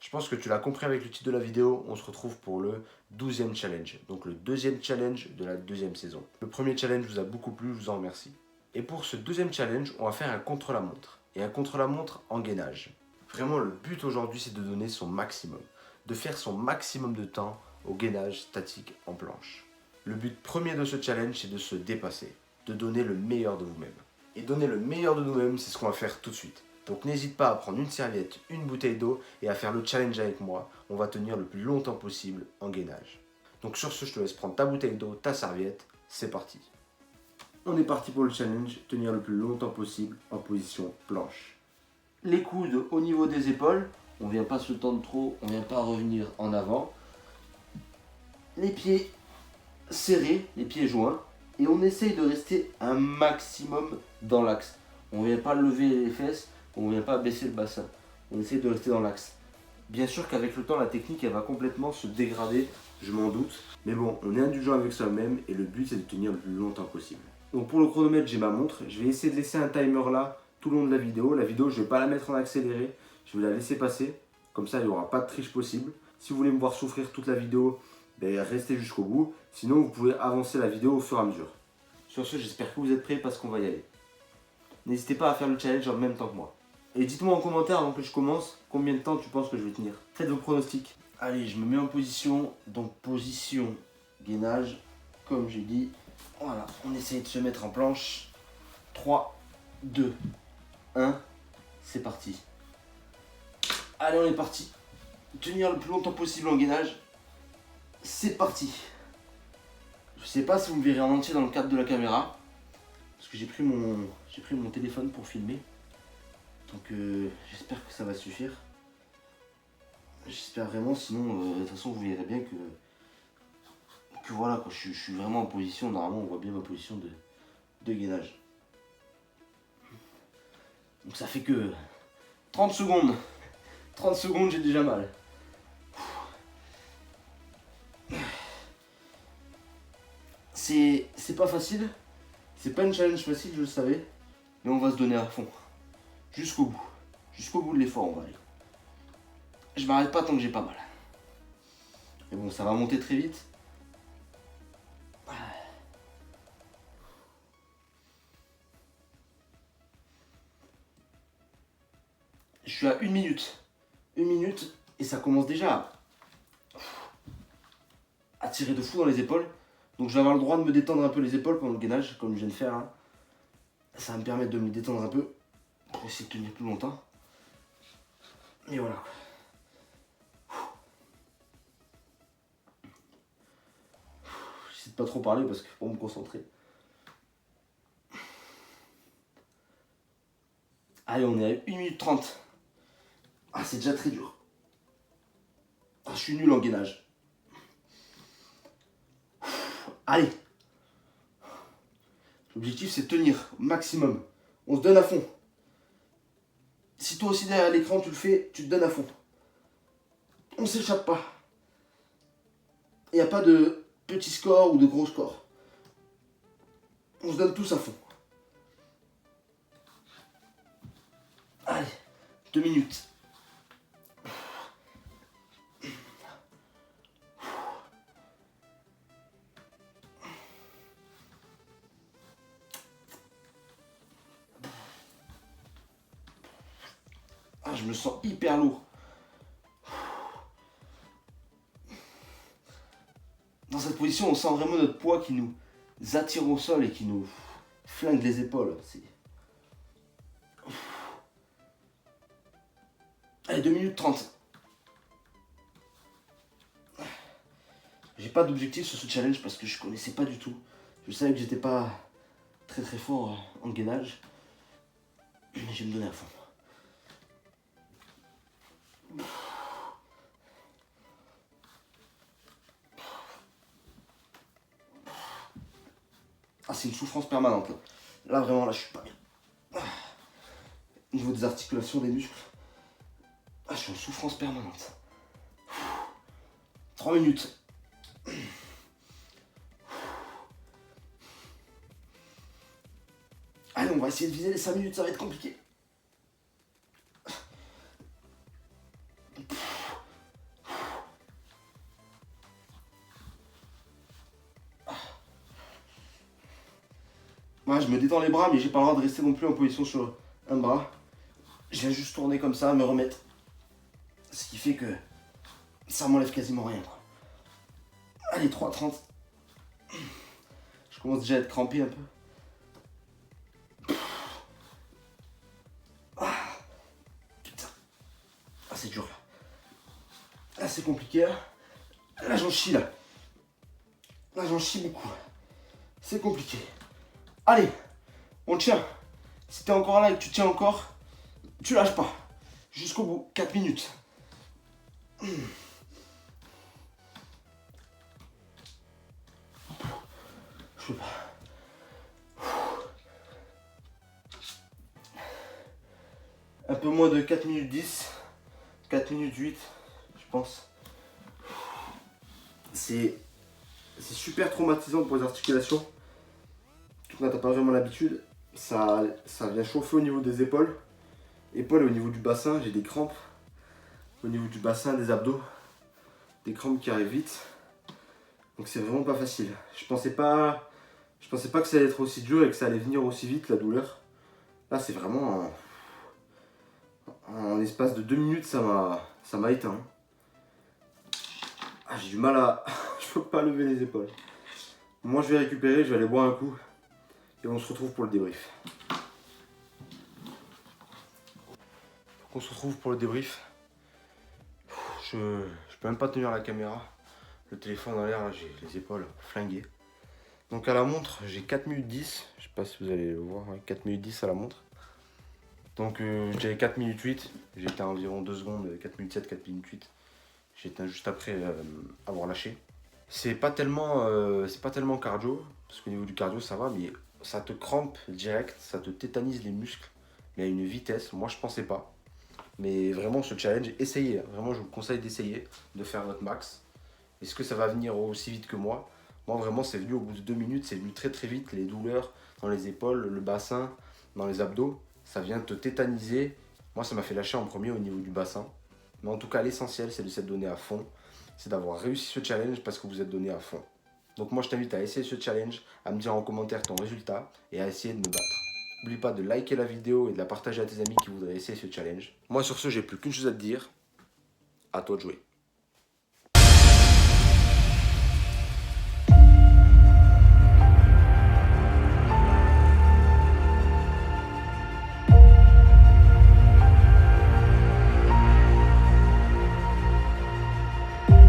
Je pense que tu l'as compris avec le titre de la vidéo, on se retrouve pour le 12e challenge, donc le deuxième challenge de la deuxième saison. Le premier challenge vous a beaucoup plu, je vous en remercie. Et pour ce deuxième challenge, on va faire un contre-la-montre, et un contre-la-montre en gainage. Vraiment, le but aujourd'hui, c'est de donner son maximum, de faire son maximum de temps au gainage statique en planche. Le but premier de ce challenge, c'est de se dépasser, de donner le meilleur de vous-même. Et donner le meilleur de nous-mêmes, c'est ce qu'on va faire tout de suite. Donc n'hésite pas à prendre une serviette, une bouteille d'eau et à faire le challenge avec moi. On va tenir le plus longtemps possible en gainage. Donc sur ce, je te laisse prendre ta bouteille d'eau, ta serviette, c'est parti. On est parti pour le challenge, tenir le plus longtemps possible en position planche. Les coudes au niveau des épaules, on ne vient pas se tendre trop, on ne vient pas revenir en avant. Les pieds serrés, les pieds joints, et on essaye de rester un maximum dans l'axe. On ne vient pas lever les fesses, on ne vient pas baisser le bassin. On essaye de rester dans l'axe. Bien sûr qu'avec le temps, la technique elle va complètement se dégrader, je m'en doute. Mais bon, on est indulgent avec soi-même et le but c'est de tenir le plus longtemps possible. Donc pour le chronomètre, j'ai ma montre. Je vais essayer de laisser un timer là tout le long de la vidéo. La vidéo, je ne vais pas la mettre en accéléré. Je vais la laisser passer. Comme ça, il n'y aura pas de triche possible. Si vous voulez me voir souffrir toute la vidéo, ben, restez jusqu'au bout. Sinon, vous pouvez avancer la vidéo au fur et à mesure. Sur ce, j'espère que vous êtes prêts parce qu'on va y aller. N'hésitez pas à faire le challenge en même temps que moi. Et dites-moi en commentaire avant que je commence, combien de temps tu penses que je vais tenir. Faites vos pronostics. Allez, je me mets en position. Donc position gainage, comme j'ai dit. Voilà, on essaye de se mettre en planche. 3, 2, 1, c'est parti. Allez, on est parti. Tenir le plus longtemps possible en gainage. C'est parti. Je sais pas si vous me verrez en entier dans le cadre de la caméra. Parce que j'ai pris mon téléphone pour filmer. Donc j'espère que ça va suffire. J'espère vraiment, sinon de toute façon vous verrez bien que voilà, quand je suis vraiment en position, normalement on voit bien ma position de gainage. Donc ça fait que 30 secondes. 30 secondes, j'ai déjà mal. C'est pas facile. C'est pas une challenge facile, je le savais. Mais on va se donner à fond. Jusqu'au bout. Jusqu'au bout de l'effort, on va aller. Je m'arrête pas tant que j'ai pas mal. Mais bon, ça va monter très vite. Je suis à 1 minute. 1 minute et ça commence déjà à tirer de fou dans les épaules. Donc je vais avoir le droit de me détendre un peu les épaules pendant le gainage, comme je viens de faire. Hein. Ça va me permettre de me détendre un peu pour essayer de tenir plus longtemps. Et voilà. J'essaie de pas trop parler parce que pour me concentrer. Allez, on est à 1 minute 30. Ah, c'est déjà très dur. Ah, je suis nul en gainage. Allez. L'objectif, c'est de tenir au maximum. On se donne à fond. Si toi aussi derrière l'écran, tu le fais, tu te donnes à fond. On s'échappe pas. Il n'y a pas de petit score ou de gros score. On se donne tous à fond. Allez, 2 minutes. Ah, je me sens hyper lourd. Dans cette position, on sent vraiment notre poids qui nous attire au sol et qui nous flingue les épaules. Allez, 2 minutes 30. J'ai pas d'objectif sur ce challenge parce que je connaissais pas du tout. Je savais que j'étais pas très très fort en gainage. Mais je vais me donner à fond. Ah, c'est une souffrance permanente là. Là vraiment, là je suis pas bien. Au niveau des articulations, des muscles. Ah, je suis en souffrance permanente. 3 minutes. Allez, on va essayer de viser les 5 minutes, ça va être compliqué. Voilà, je me détends les bras, mais j'ai pas le droit de rester non plus en position sur un bras. Je viens juste tourner comme ça, me remettre. Ce qui fait que ça m'enlève quasiment rien, quoi. Allez, 3,30. Je commence déjà à être crampé un peu. Ah, putain. Ah, c'est dur là. Là, c'est compliqué là. Là, j'en chie là. Là, j'en chie beaucoup. C'est compliqué. Allez, on tient. Si t'es encore là et que tu tiens encore, tu lâches pas. Jusqu'au bout. 4 minutes. Je peux pas. Un peu moins de 4 minutes 10. 4 minutes 8, je pense. C'est super traumatisant pour les articulations. Tout là, t'as pas vraiment l'habitude. Ça vient chauffer au niveau des épaules. Épaules et au niveau du bassin, j'ai des crampes. Au niveau du bassin, des abdos. Des crampes qui arrivent vite. Donc c'est vraiment pas facile. Je pensais pas que ça allait être aussi dur et que ça allait venir aussi vite, la douleur. Là, c'est vraiment... En l'espace de 2 minutes, ça m'a éteint. Ah, j'ai du mal à... Je peux pas lever les épaules. Moi, je vais récupérer, je vais aller boire un coup. Et on se retrouve pour le débrief. On se retrouve pour le débrief. Je peux même pas tenir la caméra. Le téléphone en l'air, j'ai les épaules flinguées. Donc à la montre, j'ai 4 minutes 10. Je sais pas si vous allez le voir, hein, 4 minutes 10 à la montre. Donc j'avais 4 minutes 8. J'étais à environ 2 secondes, 4 minutes 7, 4 minutes 8. J'étais juste après avoir lâché. C'est pas tellement cardio, parce qu'au niveau du cardio ça va, mais ça te crampe direct, ça te tétanise les muscles, mais à une vitesse, moi je pensais pas. Mais vraiment ce challenge, essayez, vraiment je vous conseille d'essayer, de faire votre max. Est-ce que ça va venir aussi vite que moi? Moi vraiment c'est venu au bout de 2 minutes, c'est venu très très vite, les douleurs dans les épaules, le bassin, dans les abdos, ça vient te tétaniser. Moi ça m'a fait lâcher en premier au niveau du bassin. Mais en tout cas l'essentiel c'est de s'être donné à fond, c'est d'avoir réussi ce challenge parce que vous êtes donné à fond. Donc moi je t'invite à essayer ce challenge, à me dire en commentaire ton résultat et à essayer de me battre. N'oublie pas de liker la vidéo et de la partager à tes amis qui voudraient essayer ce challenge. Moi sur ce j'ai plus qu'une chose à te dire, à toi de jouer.